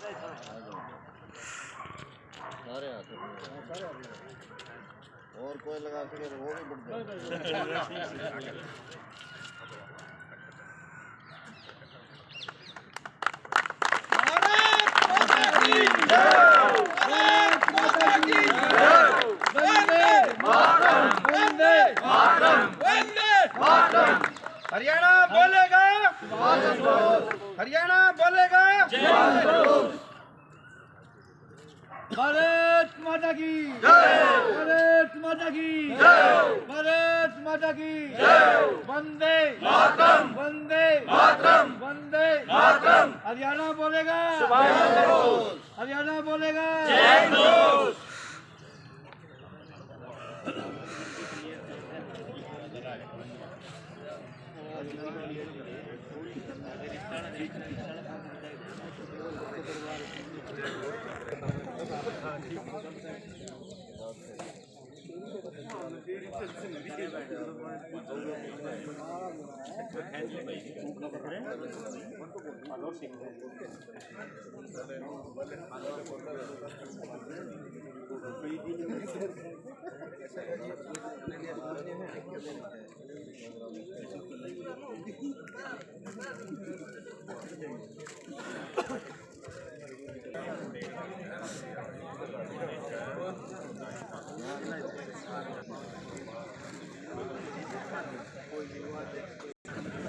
सारे आते और कोई लगा सके तो वो भी बढ़ जाए। हरियाणा बोलेगा, हरियाणा बोलेगा। भारत माता की जय, भारत माता की जय, भारत माता की जय। वंदे मातरम, वंदे मातरम, वंदे मातरम। हरियाणा बोलेगा, हरियाणा बोलेगा जय हिंद।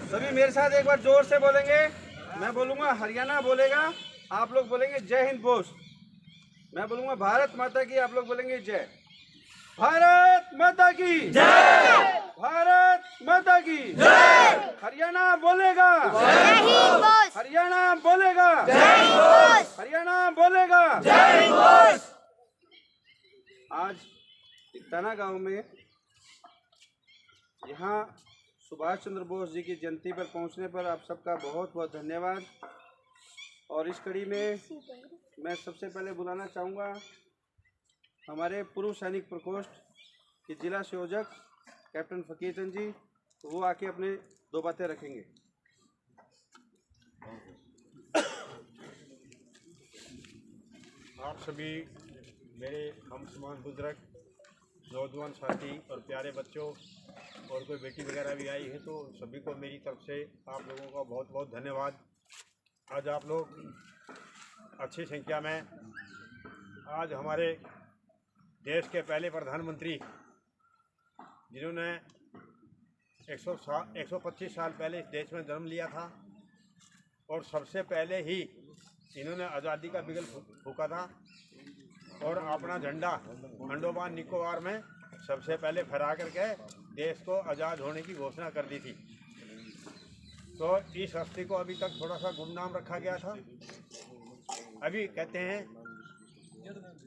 सभी मेरे साथ एक बार जोर से बोलेंगे। मैं बोलूंगा हरियाणा बोलेगा, आप लोग बोलेंगे जय हिंद बोस। मैं बोलूंगा भारत माता की, आप लोग बोलेंगे जय। भारत माता की जय, भारत माता की जय। हरियाणा बोलेगा जय हिंद बोस, हरियाणा बोलेगा जय हिंद बोस, हरियाणा बोलेगा जय हिंद बोस। आज तना गांव में यहाँ सुभाष चंद्र बोस जी की जयंती पर पहुँचने पर आप सबका बहुत बहुत धन्यवाद। और इस कड़ी में मैं सबसे पहले बुलाना चाहूँगा हमारे पूर्व सैनिक प्रकोष्ठ के जिला संयोजक कैप्टन फकीर चंद जी, वो आके अपने दो बातें रखेंगे। आप सभी मेरे हम समान बुजुर्ग, नौजवान साथी और प्यारे बच्चों और कोई बेटी वगैरह भी आई है, तो सभी को मेरी तरफ से आप लोगों का बहुत बहुत धन्यवाद। आज आप लोग अच्छी संख्या में आज हमारे देश के पहले प्रधानमंत्री, जिन्होंने 125 साल पहले इस देश में जन्म लिया था और सबसे पहले ही इन्होंने आज़ादी का बिगुल फूंका था और अपना झंडा अंडोमान निकोबार में सबसे पहले फहरा करके देश को आज़ाद होने की घोषणा कर दी थी। तो इस हस्ती को अभी तक थोड़ा सा गुमनाम रखा गया था। अभी कहते हैं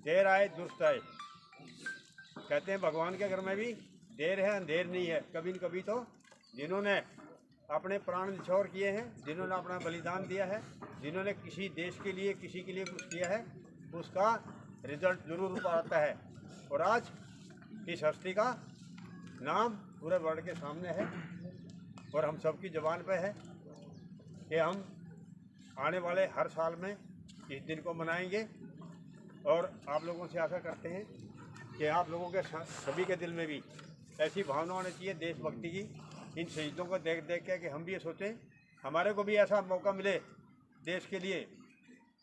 देर आए दुरुस्त आए, कहते हैं भगवान के घर में भी देर है अंधेर नहीं है। कभी न कभी तो जिन्होंने अपने प्राण न्यौछावर किए हैं, जिन्होंने अपना बलिदान दिया है, जिन्होंने किसी देश के लिए किसी के लिए कुछ किया है, उसका रिजल्ट जरूर आता है। और आज इस हस्ती का नाम पूरे वर्ल्ड के सामने है और हम सबकी ज़बान पे है कि हम आने वाले हर साल में इस दिन को मनाएंगे। और आप लोगों से आशा करते हैं कि आप लोगों के सभी के दिल में भी ऐसी भावना होनी चाहिए देशभक्ति की, इन शहीदों को देख देख के कि हम भी ये सोचें हमारे को भी ऐसा मौका मिले देश के लिए।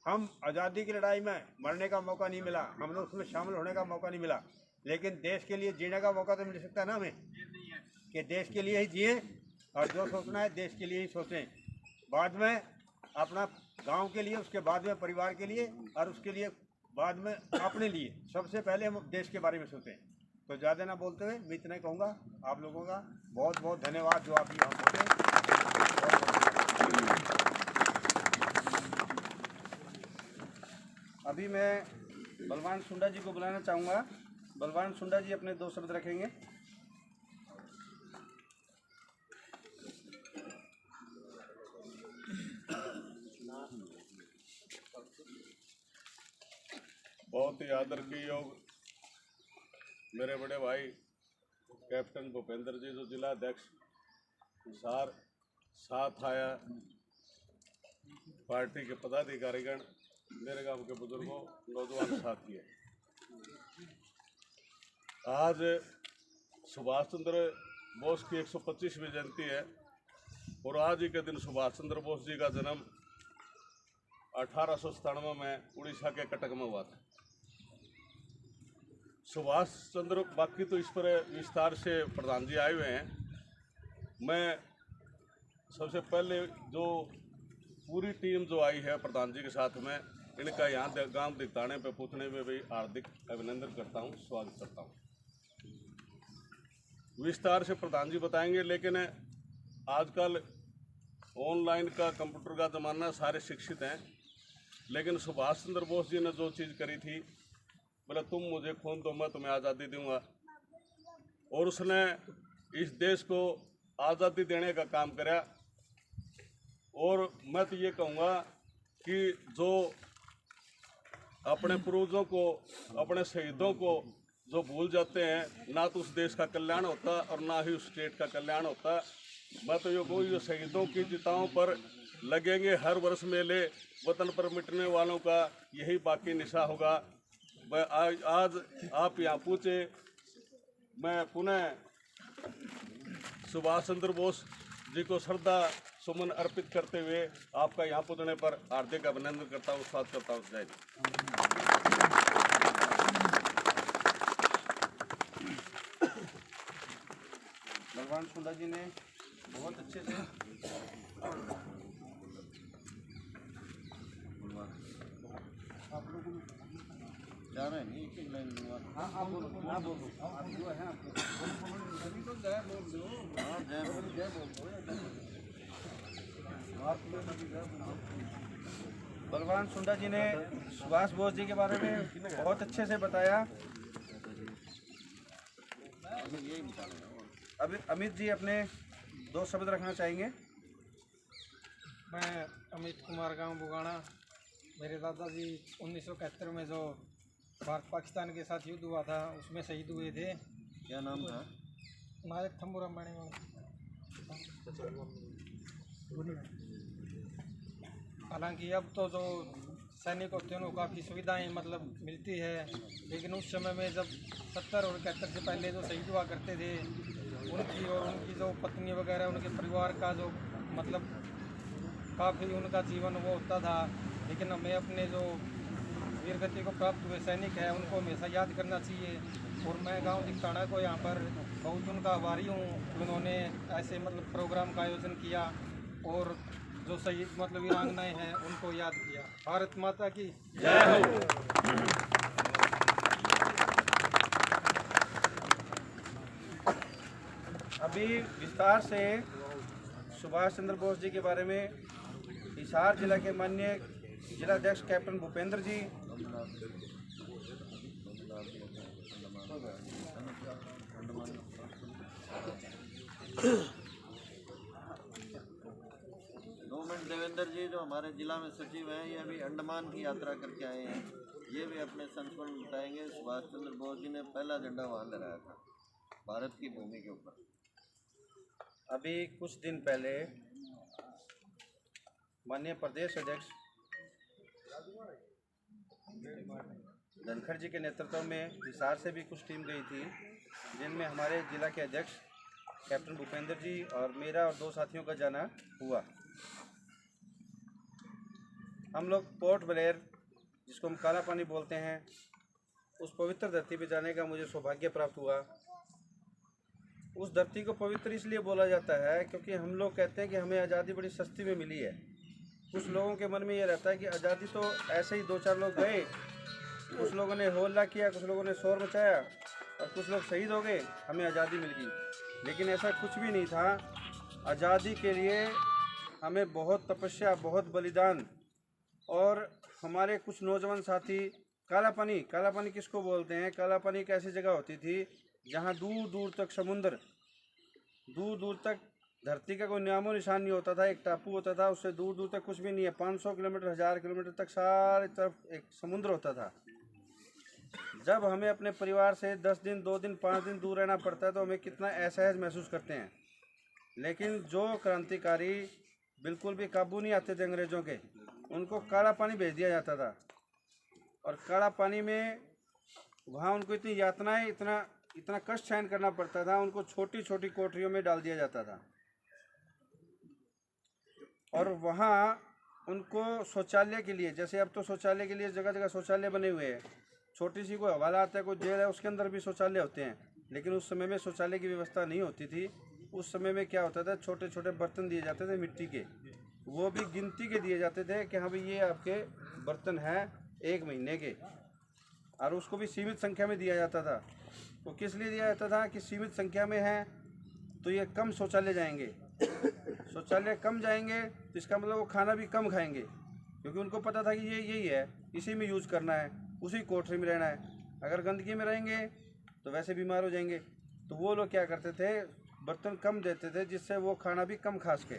हम आज़ादी की लड़ाई में मरने का मौका नहीं मिला, हमने उसमें शामिल होने का मौका नहीं मिला, लेकिन देश के लिए जीने का मौका तो मिल सकता है ना हमें, कि देश के लिए ही जिए और जो सोचना है देश के लिए ही सोचें। बाद में अपना गांव के लिए, उसके बाद में परिवार के लिए और उसके लिए बाद में अपने लिए। सबसे पहले हम देश के बारे में सोचें। तो ज़्यादा ना बोलते हुए मैं इतना ही कहूँगा। आप लोगों का बहुत बहुत धन्यवाद जो आप यहाँ पहुँचे। अभी मैं बलवान सुंडा जी को बुलाना चाहूँगा। बलवान सुंडा जी अपने दो शब्द रखेंगे। बहुत ही आदर की योग मेरे बड़े भाई कैप्टन भूपेंद्र जी जो जिला अध्यक्ष साथ आया, पार्टी के पदाधिकारीगण मेरे गांव के बुजुर्गों, नौजवान साथी है, आज सुभाष चंद्र बोस की 125वीं जयंती है और आज ही के दिन सुभाष चंद्र बोस जी का जन्म 1897 में उड़ीसा के कटक में हुआ था। सुभाष चंद्र, बाकी तो इस पर विस्तार से प्रधान जी आए हुए हैं। मैं सबसे पहले जो पूरी टीम जो आई है प्रधान जी के साथ में, इनका यहाँ गांव दिखताने पे पूछने में भी हार्दिक अभिनंदन करता हूँ, स्वागत करता हूँ। विस्तार से प्रधान जी बताएंगे, लेकिन आजकल ऑनलाइन का, कंप्यूटर का ज़माना, सारे शिक्षित हैं, लेकिन सुभाष चंद्र बोस जी ने जो चीज़ करी थी, बोले तुम मुझे खून दो मैं तुम्हें आज़ादी दूंगा, और उसने इस देश को आज़ादी देने का काम करा। और मैं तो ये कहूँगा कि जो अपने पूर्वजों को, अपने शहीदों को जो भूल जाते हैं, ना तो उस देश का कल्याण होता और ना ही उस स्टेट का कल्याण होता। मैं तो ये कहूँ, ये शहीदों की चिताओं पर लगेंगे हर वर्ष मेले, वतन पर मिटने वालों का यही बाकी निशा होगा। मैं आज आप यहाँ पूछे, मैं पुनः सुभाष चंद्र बोस जी को श्रद्धा सुमन अर्पित करते हुए आपका यहाँ पहुँचने पर हार्दिक अभिनंदन करता हूँ, स्वागत करता हूँ। जय हिंद। भगवान सुंदा जी ने बहुत अच्छे से आप लोगों को जा रहे हैं नहीं, एक लाइन दूंगा। हाँ आप बोलो, हाँ बोलो, आप जो है आप सभी तो जय बोल दो। हाँ जय बोल, जय बोल दो। आप लोग अभी जय बोल दो। बलवान सुंदा जी ने सुभाष बोस जी के बारे में बहुत अच्छे से बताया। यही बता रहे हैं। अभी अमित जी अपने 2 शब्द रखना चाहेंगे। मैं अमित कुमार, गांव बुगाना। मेरे दादाजी 1971 में जो भारत पाकिस्तान के साथ युद्ध हुआ था उसमें शहीद हुए थे। क्या नाम था? नायक थम्बूराम बाणी। हालांकि अब तो जो सैनिक होते हैं उनको काफ़ी सुविधाएं मतलब मिलती है, लेकिन उस समय में जब 70 और 71 से पहले जो शहीद हुआ करते थे, उनकी और उनकी जो पत्नी वगैरह, उनके परिवार का जो मतलब काफ़ी उनका जीवन वो होता था। लेकिन हमें अपने जो वीरगति को प्राप्त हुए सैनिक हैं उनको हमेशा याद करना चाहिए। और मैं गांव दिखताना को यहाँ पर बहुत उनका आभारी हूँ, उन्होंने ऐसे मतलब प्रोग्राम का आयोजन किया और जो शहीद मतलब वीरांगनाएँ हैं उनको याद किया। भारत माता की जय हो। अभी विस्तार से सुभाष चंद्र बोस जी के बारे में हिसार जिला के माननीय जिलाध्यक्ष कैप्टन भूपेंद्र जी, देवेंद्र जी जो हमारे जिला में सचिव हैं, ये अभी अंडमान की यात्रा करके आए हैं। ये भी अपने संस्मरण बताएंगे। सुभाष चंद्र बोस जी ने पहला झंडा वहाँ लहराया था भारत की भूमि के ऊपर। अभी कुछ दिन पहले माननीय प्रदेश अध्यक्ष धनखड़ जी के नेतृत्व में हिसार से भी कुछ टीम गई थी, जिनमें हमारे जिला के अध्यक्ष कैप्टन भूपेंद्र जी और मेरा और 2 साथियों का जाना हुआ। हम लोग पोर्ट ब्लेयर, जिसको हम काला पानी बोलते हैं, उस पवित्र धरती पे जाने का मुझे सौभाग्य प्राप्त हुआ। उस धरती को पवित्र इसलिए बोला जाता है क्योंकि हम लोग कहते हैं कि हमें आज़ादी बड़ी सस्ती में मिली है। कुछ लोगों के मन में ये रहता है कि आज़ादी तो ऐसे ही 2-4 लोग गए, कुछ लोगों ने होल्ला किया, कुछ लोगों ने शोर मचाया और कुछ लोग शहीद हो गए, हमें आज़ादी मिल गई। लेकिन ऐसा कुछ भी नहीं था। आज़ादी के लिए हमें बहुत तपस्या, बहुत बलिदान, और हमारे कुछ नौजवान साथी काला पानी किसको बोलते हैं? काला पानी एक ऐसी जगह होती थी जहाँ दूर दूर तक समुद्र, दूर दूर तक धरती का कोई नामो निशान नहीं होता था। एक टापू होता था, उससे दूर दूर तक कुछ भी नहीं है। 500 किलोमीटर, 1000 किलोमीटर तक सारी तरफ एक समुद्र होता था। जब हमें अपने परिवार से 10 दिन, 2 दिन, 5 दिन दूर रहना पड़ता है तो हमें कितना असहज महसूस करते हैं। लेकिन जो क्रांतिकारी बिल्कुल भी काबू नहीं आते थे अंग्रेज़ों के, उनको काला पानी भेज दिया जाता था, और काला पानी में वहाँ उनको इतनी यातनाएं, इतना कष्ट सहन करना पड़ता था। उनको छोटी छोटी कोठरियों में डाल दिया जाता था, और वहाँ उनको शौचालय के लिए, जैसे अब तो शौचालय के लिए जगह जगह शौचालय बने हुए हैं, छोटी सी कोई हवाला आता है, कोई जेल है, उसके अंदर भी शौचालय होते हैं, लेकिन उस समय में शौचालय की व्यवस्था नहीं होती थी। उस समय में क्या होता था, छोटे छोटे बर्तन दिए जाते थे मिट्टी के, वो भी गिनती के दिए जाते थे कि हाँ भाई ये आपके बर्तन हैं 1 महीने के, और उसको भी सीमित संख्या में दिया जाता था। तो किस लिए दिया जाता था कि सीमित संख्या में है तो ये कम शौचालय जाएंगे, शौचालय कम जाएंगे तो इसका मतलब वो खाना भी कम खाएंगे, क्योंकि उनको पता था कि ये यही है, इसी में यूज़ करना है, उसी कोठरी में रहना है। अगर गंदगी में रहेंगे तो वैसे बीमार हो जाएंगे। तो वो लोग क्या करते थे, बर्तन कम देते थे, जिससे वो खाना भी कम खा सके,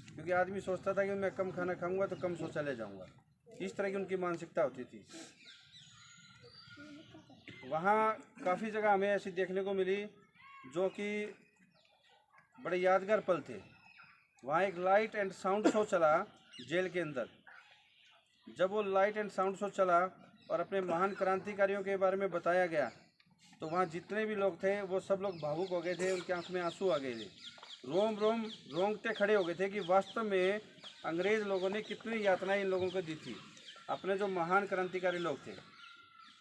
क्योंकि आदमी सोचता था कि मैं कम खाना खाऊंगा तो कम शौचालय जाऊंगा। इस तरह की उनकी मानसिकता होती थी। वहाँ काफ़ी जगह हमें ऐसी देखने को मिली जो कि बड़े यादगार पल थे। वहाँ एक लाइट एंड साउंड शो चला जेल के अंदर। जब वो लाइट एंड साउंड शो चला और अपने महान क्रांतिकारियों के बारे में बताया गया, तो वहाँ जितने भी लोग थे वो सब लोग भावुक हो गए थे, उनकी आंख में आंसू आ गए थे, रोम रोम रोंगटे खड़े हो गए थे कि वास्तव में अंग्रेज़ लोगों ने कितनी यातनाएं इन लोगों को दी थी, अपने जो महान क्रांतिकारी लोग थे।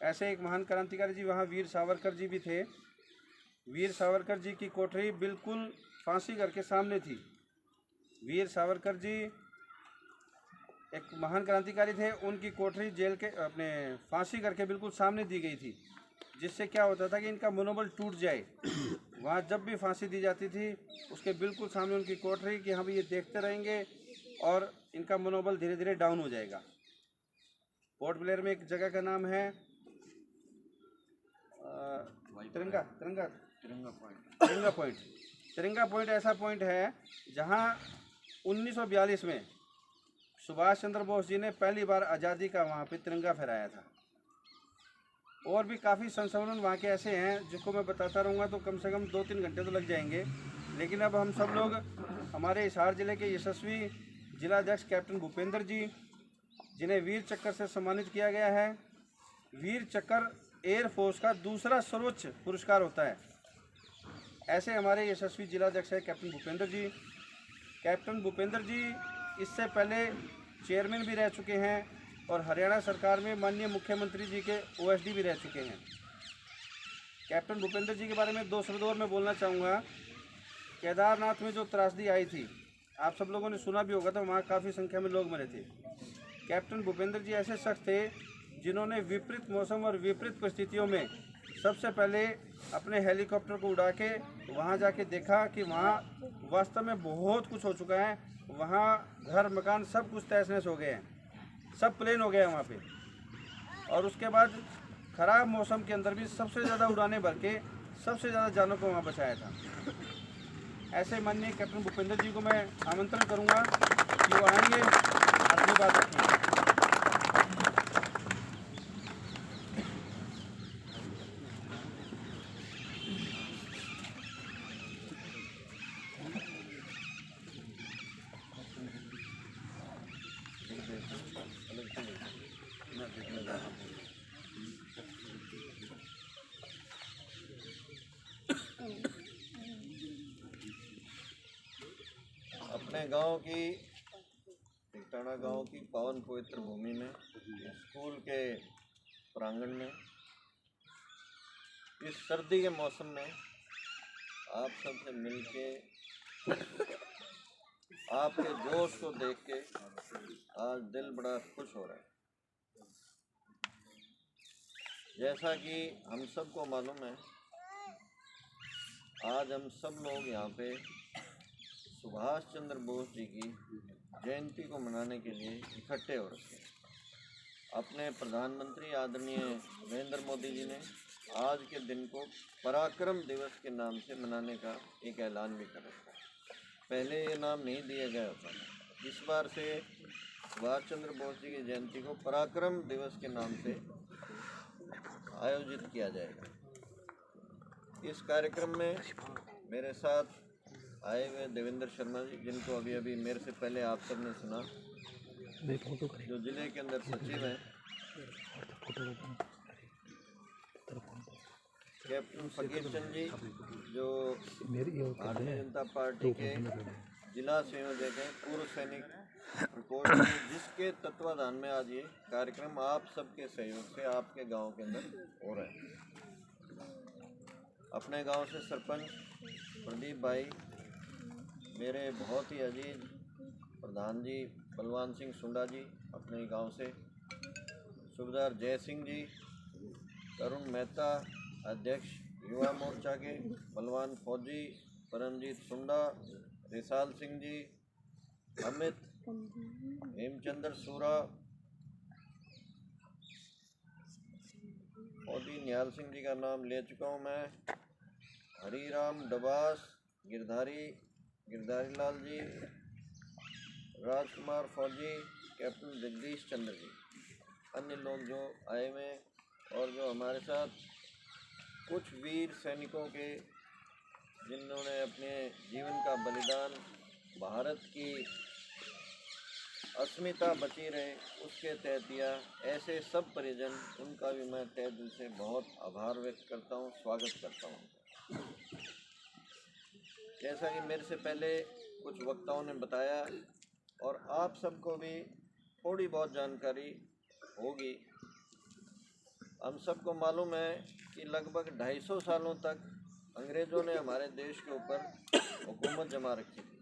ऐसे एक महान क्रांतिकारी जी वहाँ वीर सावरकर जी भी थे। वीर सावरकर जी की कोठरी बिल्कुल फांसी घर के सामने थी। वीर सावरकर जी एक महान क्रांतिकारी थे, उनकी कोठरी जेल के अपने फांसी घर के बिल्कुल सामने दी गई थी, जिससे क्या होता था कि इनका मनोबल टूट जाए। वहाँ जब भी फांसी दी जाती थी उसके बिल्कुल सामने उनकी कोठरी कि हम ये देखते रहेंगे और इनका मनोबल धीरे धीरे डाउन हो जाएगा। पोर्ट ब्लेयर में एक जगह का नाम है तिरंगा पॉइंट ऐसा पॉइंट है जहाँ 1942 में सुभाष चंद्र बोस जी ने पहली बार आज़ादी का वहाँ पे तिरंगा फहराया था। और भी काफ़ी संशोधन वहाँ के ऐसे हैं जिनको मैं बताता रहूँगा तो कम से कम 2-3 घंटे तो लग जाएंगे। लेकिन अब हम सब लोग हमारे हिसार जिले के यशस्वी जिलाध्यक्ष कैप्टन भूपेंद्र जी, जिन्हें वीर चक्र से सम्मानित किया गया है। वीर चक्र एयरफोर्स का दूसरा सर्वोच्च पुरस्कार होता है। ऐसे हमारे यशस्वी जिलाध्यक्ष है कैप्टन भूपेंद्र जी। कैप्टन भूपेंद्र जी इससे पहले चेयरमैन भी रह चुके हैं और हरियाणा सरकार में माननीय मुख्यमंत्री जी के OSD भी रह चुके हैं। कैप्टन भूपेंद्र जी के बारे में 2 शब्द और मैं बोलना चाहूँगा। केदारनाथ में जो त्रासदी आई थी, आप सब लोगों ने सुना भी होगा, तो वहाँ काफ़ी संख्या में लोग मरे थे। कैप्टन भूपेंद्र जी ऐसे शख्स थे जिन्होंने विपरीत मौसम और विपरीत परिस्थितियों में सबसे पहले अपने हेलीकॉप्टर को उड़ा के वहाँ जाके देखा कि वहाँ वास्तव में बहुत कुछ हो चुका है। वहाँ घर मकान सब कुछ तहस नहस हो गए हैं, सब प्लेन हो गया वहाँ पे। और उसके बाद ख़राब मौसम के अंदर भी सबसे ज़्यादा उड़ाने भर के सबसे ज़्यादा जानों को वहाँ बचाया था। ऐसे माननीय कैप्टन भूपेंद्र जी को मैं आमंत्रण करूँगा कि वो आएंगे, अपनी बात रखेंगे। अपने गांव की टिकटाना गांव की पावन पवित्र भूमि में, स्कूल के प्रांगण में, इस सर्दी के मौसम में आप सबसे मिलके, आपके जोश को देख के आज दिल बड़ा खुश हो रहा है। जैसा कि हम सबको मालूम है, आज हम सब लोग यहाँ पे सुभाष चंद्र बोस जी की जयंती को मनाने के लिए इकट्ठे हो रखे हैं। अपने प्रधानमंत्री आदरणीय नरेंद्र मोदी जी ने आज के दिन को पराक्रम दिवस के नाम से मनाने का एक ऐलान भी कर रखा है। पहले ये नाम नहीं दिया गया होता था। इस बार से सुभाष चंद्र बोस जी की जयंती को पराक्रम दिवस के नाम से आयोजित किया जाएगा। इस कार्यक्रम में मेरे साथ आए हुए देवेंद्र शर्मा जी, जिनको अभी अभी मेरे से पहले आप सब ने सुना, जो जिले के अंदर सचिव हैं, कैप्टन फकीर चंद जी जो भारतीय जनता पार्टी के जिला संयोजक हैं, पूर्व सैनिक प्रकोष्ठ में, जिसके तत्वाधान में आज ये कार्यक्रम आप सबके सहयोग से आपके गांव के अंदर हो रहा है। अपने गांव से सरपंच प्रदीप भाई, मेरे बहुत ही अजीज प्रधान जी बलवान सिंह सुंडा जी अपने ही गांव से, सूबेदार जय सिंह जी, तरुण मेहता अध्यक्ष युवा मोर्चा के, बलवान फौजी परमजीत सुंडा, रिसाल सिंह जी, अमित, हेमचंद्र सूरा, फौजी निहाल सिंह जी का नाम ले चुका हूँ मैं, हरीराम डबास, गिरधारी लाल जी, राजकुमार फौजी, कैप्टन जगदीश चंद्र जी, अन्य लोग जो आए हुए और जो हमारे साथ कुछ वीर सैनिकों के जिन्होंने अपने जीवन का बलिदान भारत की अस्मिता बची रहे उसके तहत दिया, ऐसे सब परिजन, उनका भी मैं तहे दिल से बहुत आभार व्यक्त करता हूँ, स्वागत करता हूँ। जैसा कि मेरे से पहले कुछ वक्ताओं ने बताया और आप सबको भी थोड़ी बहुत जानकारी होगी, हम सबको मालूम है कि लगभग 250 सालों तक अंग्रेज़ों ने हमारे देश के ऊपर हुकूमत जमा रखी थी।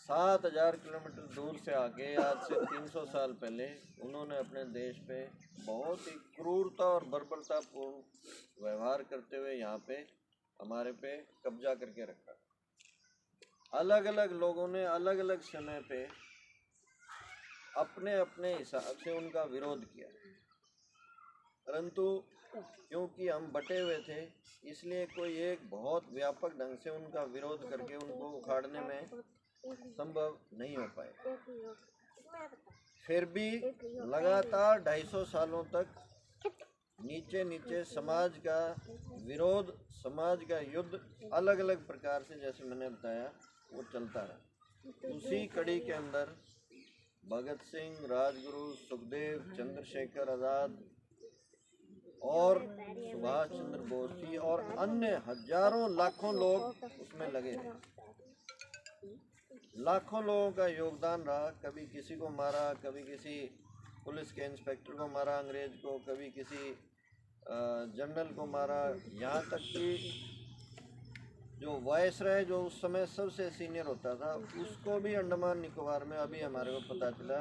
7000 किलोमीटर दूर से आके आज से 300 साल पहले उन्होंने अपने देश पे बहुत ही क्रूरता और बर्बरतापूर्ण व्यवहार करते हुए यहाँ पे हमारे पे कब्जा करके रखा। अलग अलग लोगों ने अलग अलग समय पे अपने अपने हिसाब से उनका विरोध किया, परंतु क्योंकि हम बटे हुए थे इसलिए कोई एक बहुत व्यापक ढंग से उनका विरोध करके उनको उखाड़ने में संभव नहीं हो पाए। फिर भी लगातार 250 सालों तक नीचे नीचे समाज का विरोध, समाज का युद्ध अलग अलग प्रकार से, जैसे मैंने बताया, वो चलता रहा। उसी कड़ी के अंदर भगत सिंह, राजगुरु, सुखदेव, चंद्रशेखर आज़ाद और सुभाष चंद्र बोस जी और अन्य हजारों लाखों लोग उसमें लगे थे। लाखों लोगों का योगदान रहा। कभी किसी को मारा, कभी किसी पुलिस के इंस्पेक्टर को मारा अंग्रेज को, कभी किसी जनरल को मारा, यहाँ तक कि जो वायसराय जो उस समय सबसे सीनियर होता था उसको भी अंडमान निकोबार में, अभी हमारे को पता चला,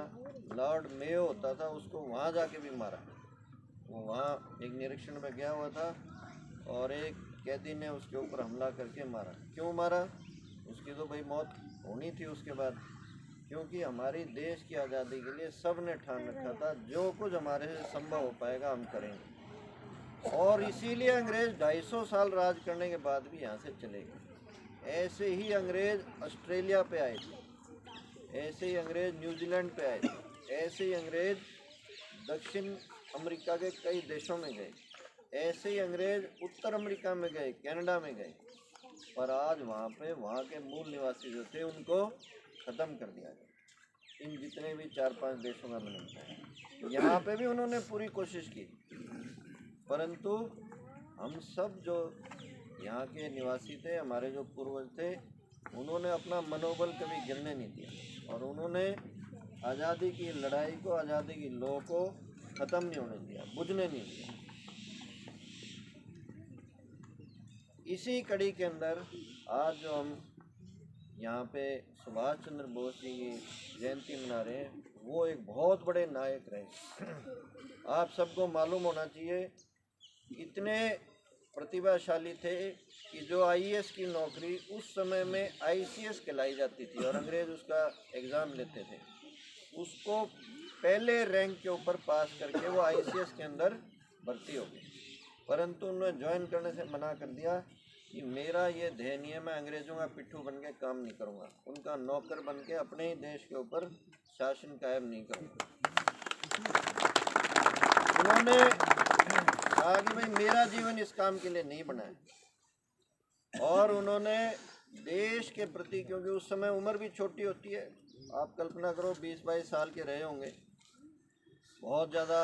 लॉर्ड मेयो होता था, उसको वहाँ जाके भी मारा। वो वहाँ एक निरीक्षण में गया हुआ था और एक कैदी ने उसके ऊपर हमला करके मारा। क्यों मारा? उसकी तो भाई मौत होनी थी उसके बाद, क्योंकि हमारी देश की आज़ादी के लिए सब ने ठान रखा था जो कुछ हमारे से संभव हो पाएगा हम करेंगे। और इसीलिए अंग्रेज़ 250 साल राज करने के बाद भी यहाँ से चले गए। ऐसे ही अंग्रेज़ ऑस्ट्रेलिया पे आए थे, ऐसे ही अंग्रेज़ न्यूजीलैंड पे आए थे, ऐसे ही अंग्रेज़ दक्षिण अमेरिका के कई देशों में गए, ऐसे ही अंग्रेज़ उत्तर अमेरिका में गए, कनाडा में गए, पर आज वहाँ पे वहाँ के मूल निवासी जो थे उनको ख़त्म कर दिया गया। इन जितने भी 4-5 देशों का मैंने बताया, यहाँ पे भी उन्होंने पूरी कोशिश की, परंतु हम सब जो यहाँ के निवासी थे, हमारे जो पूर्वज थे, उन्होंने अपना मनोबल कभी गिरने नहीं दिया और उन्होंने आज़ादी की लड़ाई को, आज़ादी की लौ को ख़त्म नहीं होने दिया, बुझने नहीं दिया। इसी कड़ी के अंदर आज जो हम यहाँ पे सुभाष चंद्र बोस जी की जयंती मना रहे हैं, वो एक बहुत बड़े नायक रहे। आप सबको मालूम होना चाहिए, इतने प्रतिभाशाली थे कि जो IAS की नौकरी उस समय में ICS कहलाई जाती थी और अंग्रेज़ उसका एग्ज़ाम लेते थे, उसको पहले रैंक के ऊपर पास करके वो ICS के अंदर भर्ती हो गए, परंतु उन्होंने ज्वाइन करने से मना कर दिया कि मेरा ये ध्येय नहीं है, मैं अंग्रेज़ों का पिट्ठू बन के काम नहीं करूँगा, उनका नौकर बन के अपने ही देश के ऊपर शासन कायम नहीं करूँगा। उन्होंने कहा कि भाई मेरा जीवन इस काम के लिए नहीं बना है, और उन्होंने देश के प्रति, क्योंकि उस समय उम्र भी छोटी होती है आप कल्पना करो 20-22 साल के रहे होंगे, बहुत ज़्यादा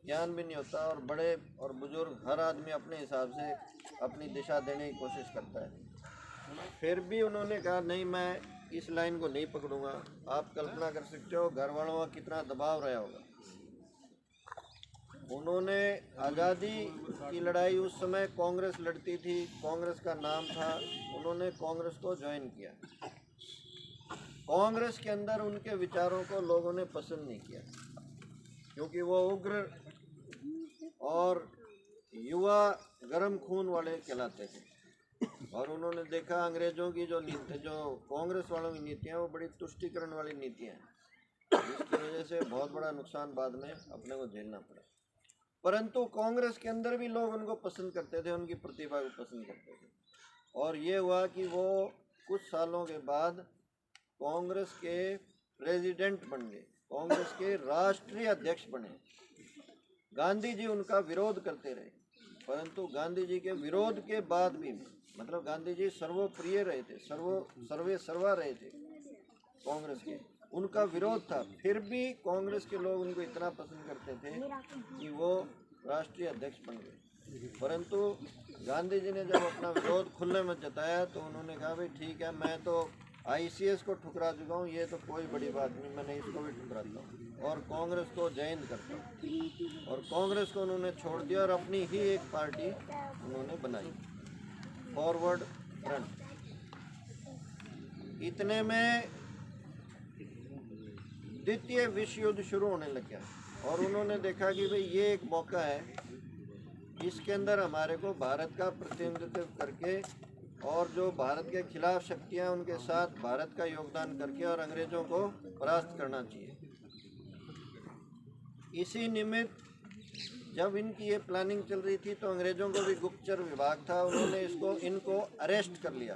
ज्ञान भी नहीं होता, और बड़े और बुजुर्ग हर आदमी अपने हिसाब से अपनी दिशा देने की कोशिश करता है। फिर भी उन्होंने कहा नहीं, मैं इस लाइन को नहीं पकड़ूंगा। आप कल्पना कर सकते हो घर वालों का कितना दबाव रहा होगा। उन्होंने आज़ादी की लड़ाई, उस समय कांग्रेस लड़ती थी, कांग्रेस का नाम था, उन्होंने कांग्रेस को ज्वाइन किया। कांग्रेस के अंदर उनके विचारों को लोगों ने पसंद नहीं किया, क्योंकि वो उग्र और युवा गर्म खून वाले कहलाते थे। और उन्होंने देखा अंग्रेज़ों की जो कांग्रेस वालों की नीतियाँ, वो बड़ी तुष्टीकरण वाली नीतियाँ हैं, जिसकी वजह से बहुत बड़ा नुकसान बाद में अपने को झेलना पड़ा। परंतु कांग्रेस के अंदर भी लोग उनको पसंद करते थे, उनकी प्रतिभा को पसंद करते थे। और ये हुआ कि वो कुछ सालों के बाद कांग्रेस के प्रेसिडेंट बन गए, कांग्रेस के राष्ट्रीय अध्यक्ष बने। गांधी जी उनका विरोध करते रहे, परंतु गांधी जी के विरोध के बाद भी, मतलब गांधी जी सर्वप्रिय रहे थे, सर्वे सर्वा रहे थे कांग्रेस के, उनका विरोध था, फिर भी कांग्रेस के लोग उनको इतना पसंद करते थे कि वो राष्ट्रीय अध्यक्ष बन गए। परंतु गांधी जी ने जब अपना विरोध खुले में जताया तो उन्होंने कहा भाई ठीक है, मैं तो ICS को ठुकरा चुका हूँ, ये तो कोई बड़ी बात नहीं, मैंने इसको भी ठुकराता हूँ और कांग्रेस को जय हिंद करता हूँ। और कांग्रेस को उन्होंने छोड़ दिया और अपनी ही एक पार्टी उन्होंने बनाई, फॉरवर्ड फ्रंट। इतने में द्वितीय विश्व युद्ध शुरू होने लग गया और उन्होंने देखा कि भाई ये एक मौका है, इसके अंदर हमारे को भारत का प्रतिनिधित्व करके और जो भारत के खिलाफ शक्तियां उनके साथ भारत का योगदान करके और अंग्रेज़ों को परास्त करना चाहिए। इसी निमित्त जब इनकी ये प्लानिंग चल रही थी तो अंग्रेज़ों को भी गुप्तचर विभाग था, उन्होंने इनको अरेस्ट कर लिया,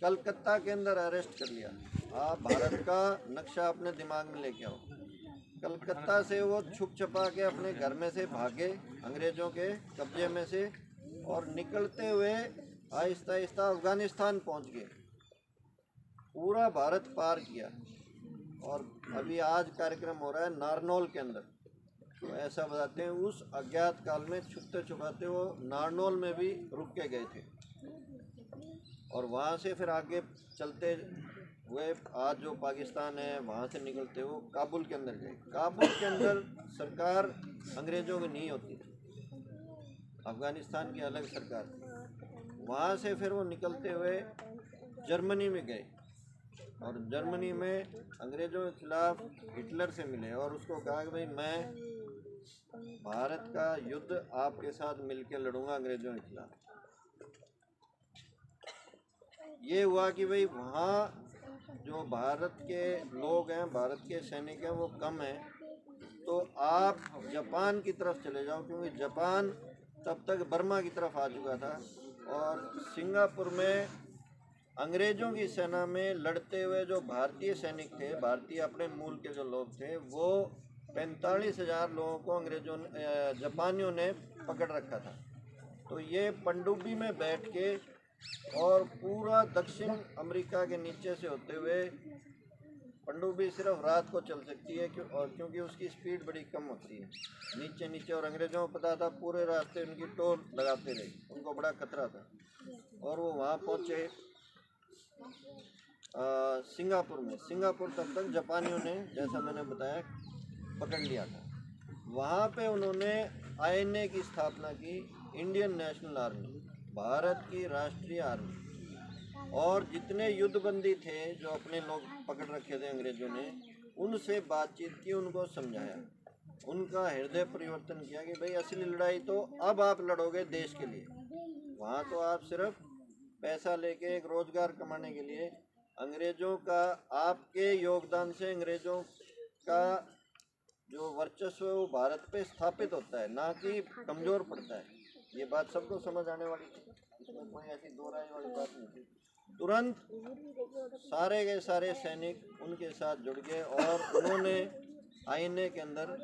कलकत्ता के अंदर अरेस्ट कर लिया। आप भारत का नक्शा अपने दिमाग में लेके आओ। कलकत्ता से वो छुप छुपा के अपने घर में से भागे अंग्रेज़ों के कब्जे में से, और निकलते हुए आहिस्ता आहिस्ता अफ़गानिस्तान पहुंच गए, पूरा भारत पार किया। और अभी आज कार्यक्रम हो रहा है नारनौल के अंदर, तो ऐसा बताते हैं उस अज्ञात काल में छुपते छुपाते वो नारनौल में भी रुक के गए थे। और वहाँ से फिर आगे चलते हुए आज जो पाकिस्तान है वहाँ से निकलते हुए काबुल के अंदर गए। काबुल के अंदर सरकार अंग्रेज़ों की नहीं होती थी, अफ़गानिस्तान की अलग सरकार थी। वहाँ से फिर वो निकलते हुए जर्मनी में गए और जर्मनी में अंग्रेज़ों के खिलाफ हिटलर से मिले और उसको कहा कि भाई मैं भारत का युद्ध आपके साथ मिलकर लड़ूंगा अंग्रेज़ों के खिलाफ। ये हुआ कि भाई वहाँ जो भारत के लोग हैं, भारत के सैनिक हैं, वो कम हैं, तो आप जापान की तरफ चले जाओ, क्योंकि जापान तब तक बर्मा की तरफ आ चुका था। और सिंगापुर में अंग्रेज़ों की सेना में लड़ते हुए जो भारतीय सैनिक थे, भारतीय अपने मूल के जो लोग थे, वो 45,000 लोगों को जापानियों ने पकड़ रखा था। तो ये पनडुब्बी में बैठ के और पूरा दक्षिण अमेरिका के नीचे से होते हुए, पनडुब्बी सिर्फ रात को चल सकती है क्योंकि उसकी स्पीड बड़ी कम होती है नीचे नीचे, और अंग्रेज़ों को पता था, पूरे रास्ते उनकी टोल लगाते रहे, उनको बड़ा खतरा था। और वो वहाँ पहुँचे सिंगापुर में। सिंगापुर तब तक जापानियों ने, जैसा मैंने बताया, पकड़ लिया था। वहाँ पे उन्होंने INA की स्थापना की, इंडियन नेशनल आर्मी, भारत की राष्ट्रीय आर्मी। और जितने युद्धबंदी थे जो अपने लोग पकड़ रखे थे अंग्रेज़ों ने, उनसे बातचीत की, उनको समझाया, उनका हृदय परिवर्तन किया कि भाई असली लड़ाई तो अब आप लड़ोगे देश के लिए, वहाँ तो आप सिर्फ पैसा लेके एक रोज़गार कमाने के लिए। अंग्रेज़ों का आपके योगदान से अंग्रेज़ों का जो वर्चस्व है वो भारत पे स्थापित होता है, ना कि कमज़ोर पड़ता है। ये बात सबको समझ आने वाली थी, इसमें कोई ऐसी दोहराने वाली बात नहीं थी। तुरंत सारे के सारे सैनिक उनके साथ जुड़ गए और उन्होंने INA के अंदर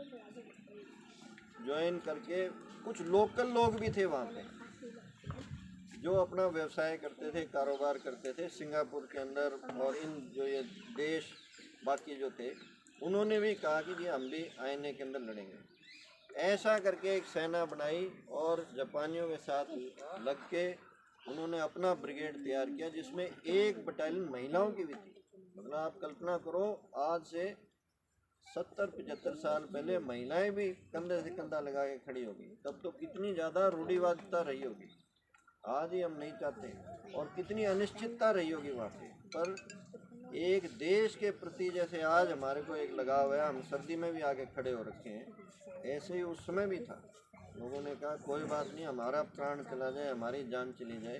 ज्वाइन करके, कुछ लोकल लोग भी थे वहाँ पे जो अपना व्यवसाय करते थे, कारोबार करते थे सिंगापुर के अंदर। और इन जो ये देश बाकी जो थे, उन्होंने भी कहा कि जी हम भी आईएनए के अंदर लड़ेंगे। ऐसा करके एक सेना बनाई और जापानियों के साथ लग के उन्होंने अपना ब्रिगेड तैयार किया, जिसमें एक बटालियन महिलाओं की भी थी। मतलब आप कल्पना करो, आज से 70-75 साल पहले महिलाएं भी कंधे से कंधा लगा के खड़ी होगी, तब तो कितनी ज़्यादा रूढ़िवादिता रही होगी। आज ही हम नहीं चाहते, और कितनी अनिश्चितता रही होगी वहाँ पे। पर एक देश के प्रति जैसे आज हमारे को एक लगाव है, हम सर्दी में भी आगे खड़े हो रखे हैं, ऐसे ही उस समय भी था। लोगों ने कहा कोई बात नहीं, हमारा प्राण चला जाए, हमारी जान चली जाए,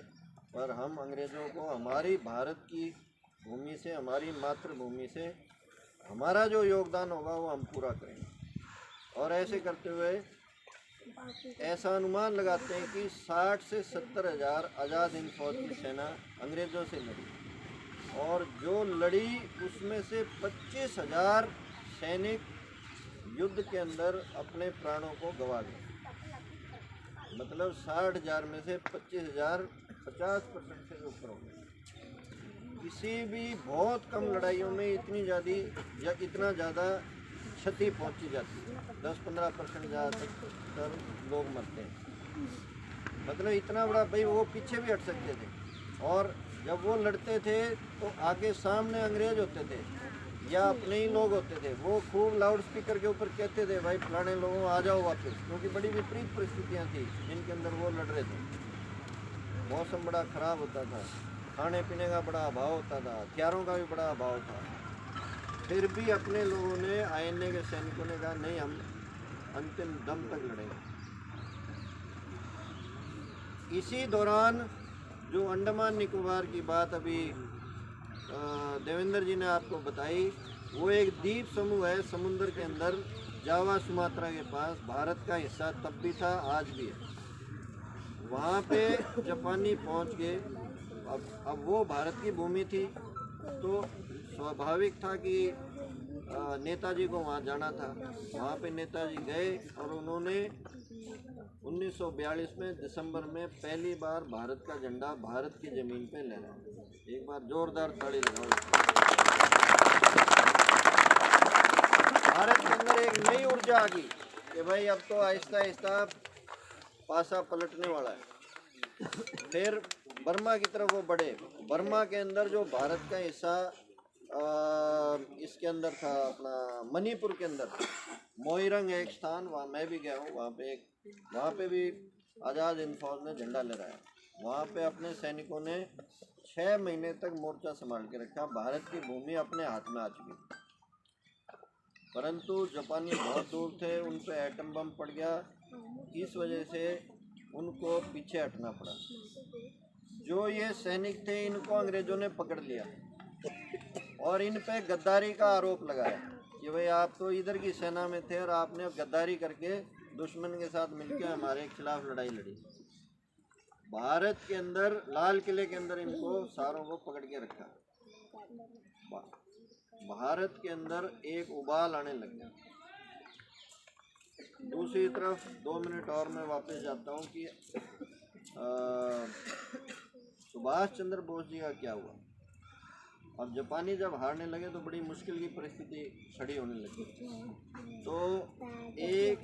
पर हम अंग्रेज़ों को हमारी भारत की भूमि से, हमारी मातृभूमि से हमारा जो योगदान होगा वो हम पूरा करेंगे। और ऐसे करते हुए ऐसा अनुमान लगाते हैं कि 60 से 70 हज़ार आज़ाद हिंद फौज की सेना अंग्रेज़ों से लड़ी, और जो लड़ी उसमें से 25,000 सैनिक युद्ध के अंदर अपने प्राणों को गंवा गए। मतलब 60,000 में से 25,000 50% से ऊपर हो गए। किसी भी बहुत कम लड़ाइयों में इतना ज़्यादा क्षति पहुंची जाती है, 10-15% ज़्यादातर लोग मरते हैं। मतलब इतना बड़ा, भाई वो पीछे भी हट सकते थे, और जब वो लड़ते थे तो आगे सामने अंग्रेज होते थे या अपने ही लोग होते थे, वो खूब लाउड स्पीकर के ऊपर कहते थे भाई फलाने लोगों आ जाओ वापस, क्योंकि बड़ी विपरीत परिस्थितियाँ थी जिनके अंदर वो लड़ रहे थे। मौसम बड़ा ख़राब होता था, खाने पीने का बड़ा अभाव होता था, हथियारों का भी बड़ा अभाव था। फिर भी अपने लोगों ने, आईएनए के सैनिकों ने कहा नहीं, हम अंतिम दम तक लड़ेंगे। इसी दौरान जो अंडमान निकोबार की बात अभी देवेंद्र जी ने आपको बताई, वो एक द्वीप समूह है समुद्र के अंदर, जावा सुमात्रा के पास। भारत का हिस्सा तब भी था, आज भी है। वहाँ पे जापानी पहुँच गए। अब वो भारत की भूमि थी, तो स्वाभाविक था कि नेताजी को वहाँ जाना था। वहाँ पे नेताजी गए और उन्होंने 1942 में दिसंबर में पहली बार भारत का झंडा भारत की ज़मीन पे लहराया। एक बार जोरदार ताली लगाओ। भारत के अंदर एक नई ऊर्जा आ गई कि भाई अब तो आहिस्ता आहिस्ता पासा पलटने वाला है। फिर बर्मा की तरफ वो बढ़े। बर्मा के अंदर जो भारत का हिस्सा इसके अंदर था, अपना मणिपुर के अंदर मोइरंग एक स्थान, वहाँ मैं भी गया हूँ। वहाँ पे भी आज़ाद हिंद फौज ने झंडा लहराया। वहाँ पे अपने सैनिकों ने 6 महीने तक मोर्चा संभाल के रखा। भारत की भूमि अपने हाथ में आ चुकी, परंतु जापानी बहुत दूर थे, उन पे एटम बम पड़ गया। इस वजह से उनको पीछे हटना पड़ा। जो ये सैनिक थे, इनको अंग्रेज़ों ने पकड़ लिया और इन पे गद्दारी का आरोप लगाया कि भाई आप तो इधर की सेना में थे और आपने गद्दारी करके दुश्मन के साथ मिलकर हमारे खिलाफ लड़ाई लड़ी। भारत के अंदर, लाल किले के अंदर इनको सारों को पकड़ के रखा। भारत के अंदर एक उबाल आने लग गया। दूसरी तरफ 2 मिनट और मैं वापस जाता हूँ कि सुभाष चंद्र बोस जी का क्या हुआ। अब जापानी जब हारने लगे तो बड़ी मुश्किल की परिस्थिति खड़ी होने लगी। तो एक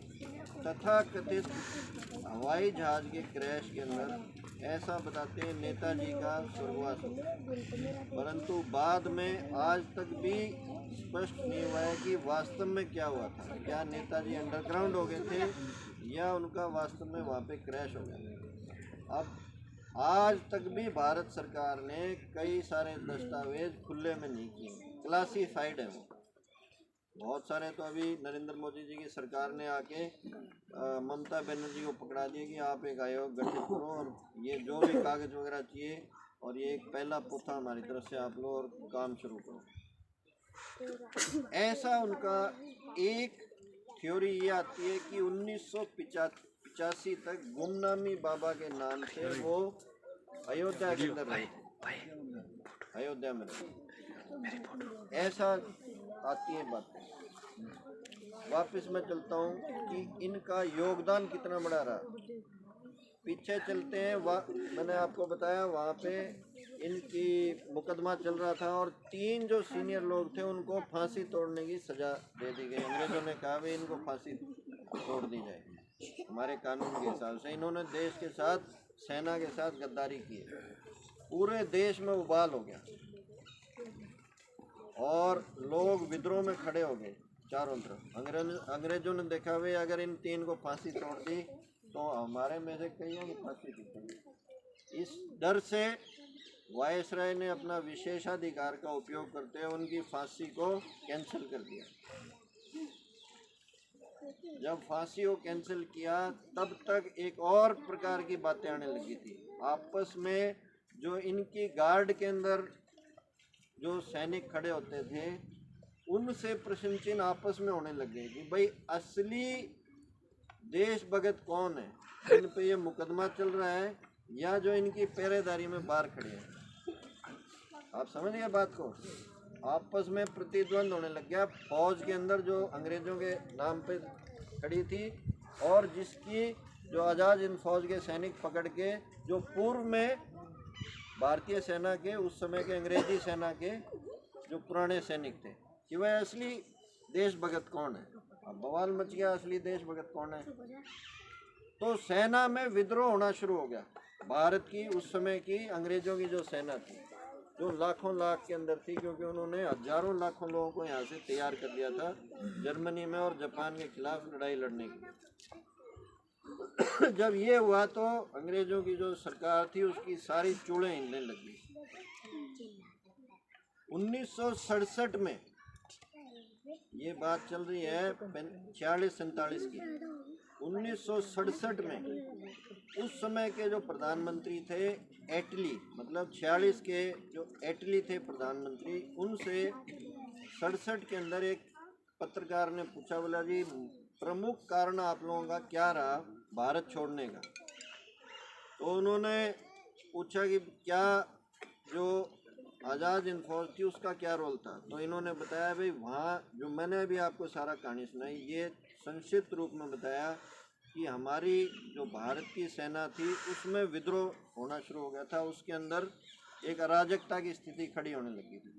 तथाकथित हवाई जहाज़ के क्रैश के अंदर ऐसा बताते हैं नेताजी का स्वर्गवास हुआ, परंतु बाद में आज तक भी स्पष्ट नहीं हुआ है कि वास्तव में क्या हुआ था। क्या नेताजी अंडरग्राउंड हो गए थे या उनका वास्तव में वहाँ पे क्रैश हो गया। अब आज तक भी भारत सरकार ने कई सारे दस्तावेज खुले में नहीं किए, क्लासीफाइड है वो। बहुत सारे तो अभी नरेंद्र मोदी जी की सरकार ने आके ममता बनर्जी को पकड़ा दिया कि आप एक आयोग गठित करो और ये जो भी कागज़ वगैरह चाहिए और ये एक पहला पुथा हमारी तरफ से आप लोग और काम शुरू करो। ऐसा उनका एक थ्योरी ये आती है कि 1985 तक गुमनामी बाबा के नाम से वो अयोध्या के अंदर रहे थे, अयोध्या में रहे। ऐसा आती है बात। वापस मैं चलता हूँ कि इनका योगदान कितना बड़ा रहा। पीछे चलते हैं, मैंने आपको बताया वहाँ पे इनकी मुकदमा चल रहा था और 3 जो सीनियर लोग थे उनको फांसी तोड़ने की सज़ा दे दी गई। अंग्रेज़ों ने कहा भाई इनको फांसी तोड़ दी जाए हमारे कानून के हिसाब से। इन्होंने देश के साथ, सेना के साथ गद्दारी की, पूरे देश में उबाल हो गया और लोग विद्रोह में खड़े हो गए चारों तरफ। अंग्रेज़ों ने देखा भाई अगर इन 3 को फांसी तोड़ दी तो हमारे में से कईयों की फांसी तोड़ी। इस डर से वायसराय ने अपना विशेषाधिकार का उपयोग करते हुए उनकी फांसी को कैंसिल कर दिया। जब फांसी को कैंसिल किया तब तक एक और प्रकार की बातें आने लगी थी आपस में। जो इनकी गार्ड के अंदर जो सैनिक खड़े होते थे उनसे प्रश्न चिन्ह आपस में होने लग गए कि भाई असली देश भगत कौन है, इन पे ये मुकदमा चल रहा है या जो इनकी पहरेदारी में बाहर खड़े हैं। आप समझ गए बात को? आपस में प्रतिद्वंद होने लग गया। फौज के अंदर जो अंग्रेज़ों के नाम पे खड़ी थी और जिसकी जो आज़ाद हिंद फौज के सैनिक पकड़ के जो पूर्व में भारतीय सेना के, उस समय के अंग्रेजी सेना के जो पुराने सैनिक थे कि वह असली देश भगत कौन है। अब बवाल मच गया, असली देश भगत कौन है। तो सेना में विद्रोह होना शुरू हो गया। भारत की उस समय की अंग्रेज़ों की जो सेना थी जो लाखों लाख के अंदर थी, क्योंकि उन्होंने हजारों लाखों लोगों को यहाँ से तैयार कर दिया था जर्मनी में और जापान के खिलाफ लड़ाई लड़ने के लिए। जब ये हुआ तो अंग्रेज़ों की जो सरकार थी उसकी सारी चूड़ें हिलने लगी। 1967 में ये बात चल रही है 46-47 की। 1967 में उस समय के जो प्रधानमंत्री थे एटली, मतलब 46 के जो एटली थे प्रधानमंत्री, उनसे 67 के अंदर एक पत्रकार ने पूछा, बोला जी प्रमुख कारण आप लोगों का क्या रहा भारत छोड़ने का। तो उन्होंने पूछा कि क्या जो आज़ाद हिंद फौज थी उसका क्या रोल था। तो इन्होंने बताया भाई वहाँ जो मैंने अभी आपको सारा कहानी सुनाई ये संक्षिप्त रूप में बताया कि हमारी जो भारत की सेना थी उसमें विद्रोह होना शुरू हो गया था, उसके अंदर एक अराजकता की स्थिति खड़ी होने लगी थी।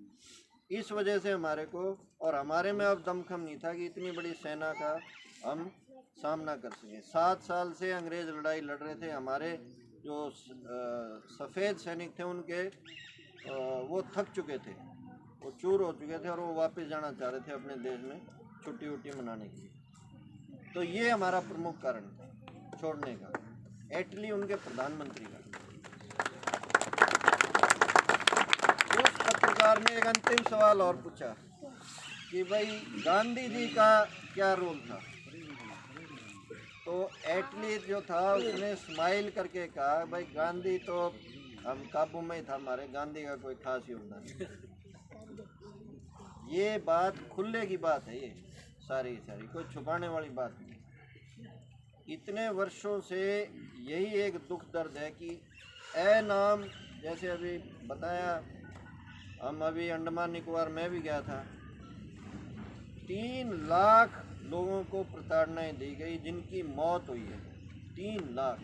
इस वजह से हमारे को और हमारे में अब दमखम नहीं था कि इतनी बड़ी सेना का हम सामना कर सकें। 7 साल से अंग्रेज़ लड़ाई लड़ रहे थे। हमारे जो सफ़ेद सैनिक थे उनके वो थक चुके थे, वो चूर हो चुके थे और वो वापस जाना चाह रहे थे अपने देश में छुट्टी वुट्टी मनाने के लिए। तो ये हमारा प्रमुख कारण था छोड़ने का, एटली उनके प्रधानमंत्री का। उस पत्रकार ने एक अंतिम सवाल और पूछा कि भाई गांधी जी का क्या रोल था। तो एटली जो था उसने स्माइल करके कहा भाई गांधी तो हम काबू में ही था, हमारे गांधी का कोई खास योगदान नहीं। ये बात खुले की बात है, ये सारी कोई छुपाने वाली बात नहीं। इतने वर्षों से यही एक दुख दर्द है कि ए नाम, जैसे अभी बताया, हम अभी अंडमान निकोबार में भी गया था, 3 लाख लोगों को प्रताड़नाएं दी गई जिनकी मौत हुई है। 3 लाख,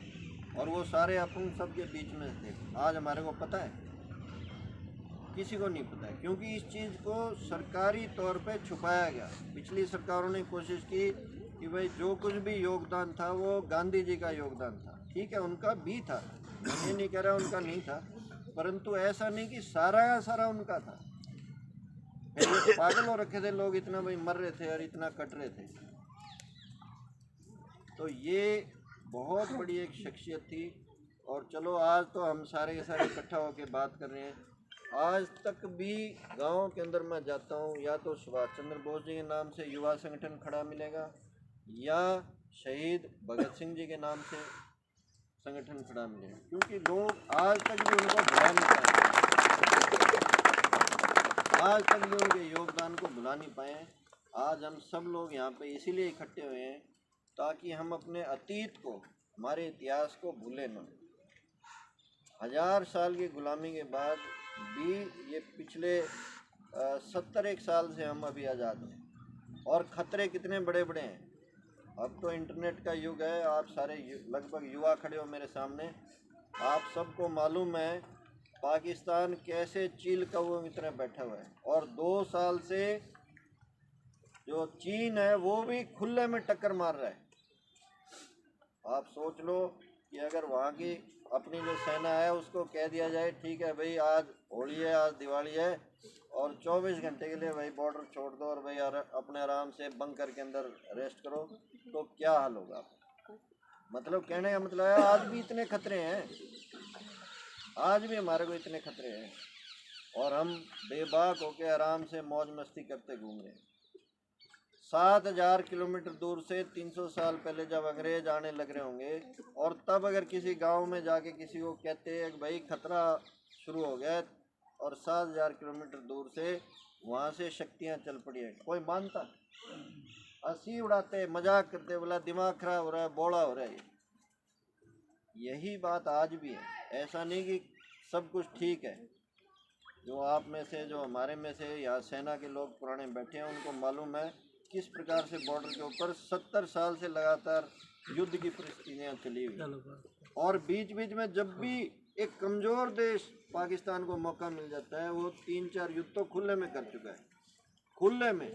और वो सारे अपन सब के बीच में थे। आज हमारे को पता है? किसी को नहीं पता है, क्योंकि इस चीज़ को सरकारी तौर पे छुपाया गया। पिछली सरकारों ने कोशिश की कि भाई जो कुछ भी योगदान था वो गांधी जी का योगदान था। ठीक है, उनका भी था, मैं ये नहीं कह रहा उनका नहीं था, परंतु ऐसा नहीं कि सारा का सारा उनका था। फिर पागल हो रखे थे लोग, इतना भाई मर रहे थे और इतना कट रहे थे। तो ये बहुत बड़ी एक शख्सियत थी। और चलो आज तो हम सारे के सारे इकट्ठा होकर बात कर रहे हैं। आज तक भी गाँव के अंदर मैं जाता हूँ, या तो सुभाष चंद्र बोस जी के नाम से युवा संगठन खड़ा मिलेगा या शहीद भगत सिंह जी के नाम से संगठन खड़ा मिलेगा, क्योंकि लोग आज तक भी उनको भुला नहीं पाए, आज तक भी उनके योगदान को भुला नहीं पाए। आज हम सब लोग यहाँ पे इसीलिए इकट्ठे हुए हैं ताकि हम अपने अतीत को, हमारे इतिहास को भूलें न। 1000 साल की गुलामी के बाद भी ये पिछले 70 साल से हम अभी आज़ाद हैं, और ख़तरे कितने बड़े बड़े हैं। अब तो इंटरनेट का युग है, आप सारे लगभग युवा खड़े हो मेरे सामने। आप सबको मालूम है पाकिस्तान कैसे चील कौओं की तरह बैठा हुआ है, और 2 साल से जो चीन है वो भी खुले में टक्कर मार रहा है। आप सोच लो कि अगर वहाँ की अपनी जो सेना है उसको कह दिया जाए ठीक है भाई आज होली है, आज दिवाली है, और 24 घंटे के लिए भाई बॉर्डर छोड़ दो और भाई अपने आराम से बंकर के अंदर रेस्ट करो, तो क्या हाल होगा। मतलब कहने का मतलब है आज भी इतने खतरे हैं, आज भी हमारे को इतने खतरे हैं, और हम बेबाक होके आराम से मौज मस्ती करते घूम रहे हैं। 7000 किलोमीटर दूर से 300 साल पहले जब अंग्रेज आने लग रहे होंगे, और तब अगर किसी गांव में जाके किसी को कहते हैं कि भाई खतरा शुरू हो गया, और 7000 किलोमीटर दूर से वहाँ से शक्तियाँ चल पड़ी है, कोई मानता? हंसी उड़ाते, मजाक करते, बोला दिमाग खराब हो रहा है, बोला हो रहा है। यही बात आज भी है, ऐसा नहीं कि सब कुछ ठीक है। जो आप में से, जो हमारे में से या सेना के लोग पुराने बैठे हैं, उनको मालूम है किस प्रकार से बॉर्डर के ऊपर 70 साल से लगातार युद्ध की परिस्थितियाँ चली हुई, और बीच बीच में जब भी एक कमज़ोर देश पाकिस्तान को मौका मिल जाता है, वो 3-4 युद्ध तो खुले में कर चुका है, खुले में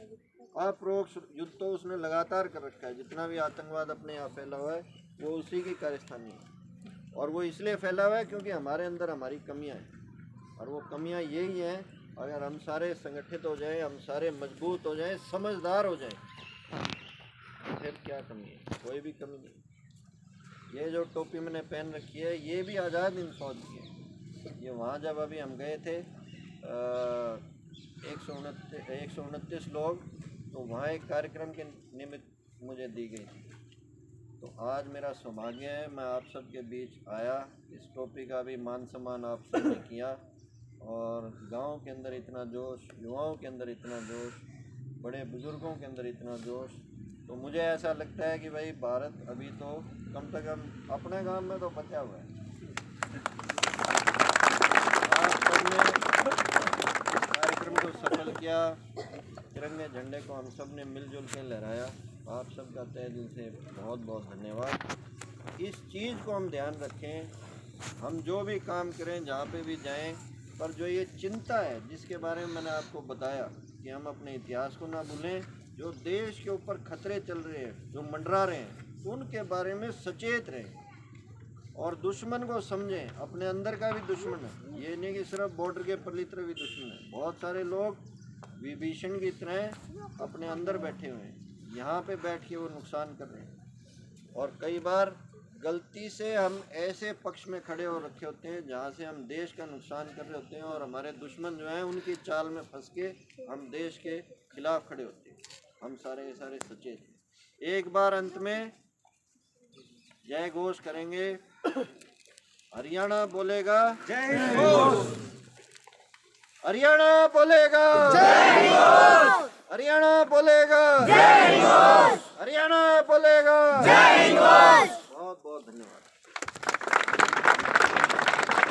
अप्रोक्ष युद्ध तो उसने लगातार कर रखा है। जितना भी आतंकवाद अपने यहाँ फैला हुआ है वो उसी की कारस्तानी है, और वो इसलिए फैला हुआ है क्योंकि हमारे अंदर हमारी कमियाँ हैं, और वो कमियाँ यही हैं अगर हम सारे संगठित हो जाएं, हम सारे मजबूत हो जाएं, समझदार हो जाएं, तो फिर क्या कमी है? कोई भी कमी नहीं। ये जो टोपी मैंने पहन रखी है ये भी आज़ाद हिंद फौज की है। ये वहाँ जब अभी हम गए थे 129 लोग, तो वहाँ एक कार्यक्रम के निमित्त मुझे दी गई थी। तो आज मेरा सौभाग्य है मैं आप सबके बीच आया, इस टोपी का भी मान सम्मान आप सबने किया, और गांव के अंदर इतना जोश, युवाओं के अंदर इतना जोश, बड़े बुजुर्गों के अंदर इतना जोश, तो मुझे ऐसा लगता है कि भाई भारत अभी तो कम से कम अपने गांव में तो बचा हुआ है। आप सबने इस कार्यक्रम को सफल किया, तिरंगे झंडे को हम सब ने मिलजुल के लहराया। आप सबका तहे दिल से बहुत बहुत धन्यवाद। इस चीज़ को हम ध्यान रखें, हम जो भी काम करें, जहाँ पे भी जाएं, पर जो ये चिंता है जिसके बारे में मैंने आपको बताया कि हम अपने इतिहास को ना भूलें, जो देश के ऊपर खतरे चल रहे हैं, जो मंडरा रहे हैं, उनके बारे में सचेत रहें, और दुश्मन को समझें, अपने अंदर का भी दुश्मन है, ये नहीं कि सिर्फ बॉर्डर के परली तरफ भी दुश्मन है। बहुत सारे लोग विभीषण की तरह अपने अंदर बैठे हुए हैं, यहाँ पे बैठ के वो नुकसान कर रहे हैं, और कई बार गलती से हम ऐसे पक्ष में खड़े हो रखे होते हैं जहाँ से हम देश का नुकसान कर रहे होते हैं, और हमारे दुश्मन जो हैं उनकी चाल में फंस के हम देश के खिलाफ खड़े होते हैं। हम सारे के सारे सचेत हैं। एक बार अंत में जय घोष करेंगे। हरियाणा बोलेगा जय हिंद। हरियाणा बोलेगा जय घोष। हरियाणा बोलेगा जय घोष। हरियाणा बोलेगा जय